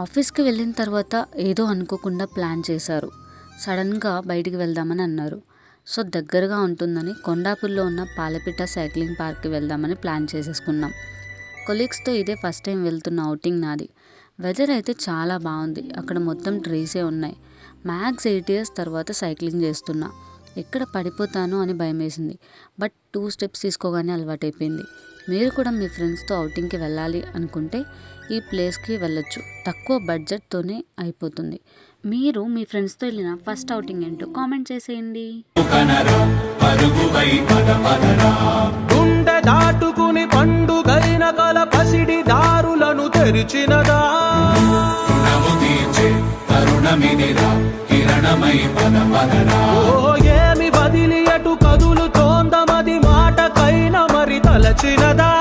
ఆఫీస్కి వెళ్ళిన తర్వాత ఏదో అనుకోకుండా ప్లాన్ చేశారు. సడన్గా బయటికి వెళ్దామని అన్నారు. సో దగ్గరగా ఉంటుందని కొండాపూర్లో ఉన్న పాలపిట్ట సైక్లింగ్ పార్క్కి వెళ్దామని ప్లాన్ చేసేసుకున్నాం. కొలీగ్స్తో ఇదే ఫస్ట్ టైం వెళ్తున్న అవుటింగ్ నాది. వెదర్ అయితే చాలా బాగుంది. అక్కడ మొత్తం ట్రీసే ఉన్నాయి. మ్యాక్స్ 8 years తర్వాత సైక్లింగ్ చేస్తున్నా. ఎక్కడ పడిపోతాను అని భయం వేసింది. బట్ 2 steps తీసుకోగానే అలవాటైపోయింది. మీరు కూడా మీ ఫ్రెండ్స్తో అవుటింగ్కి వెళ్ళాలి అనుకుంటే ఈ ప్లేస్కి వెళ్ళొచ్చు. తక్కువ బడ్జెట్తోనే అయిపోతుంది. మీరు మీ ఫ్రెండ్స్తో వెళ్ళిన ఫస్ట్ అవుటింగ్ ఏంటో కామెంట్ చేసేయండి. గుండె దాటుకుని పండుగైన కల పసిడి దారులను తెరిచినదా, ఏమి వదిలి ఎటు కదులుతోందమది మాటకైన మరి తలచినదా.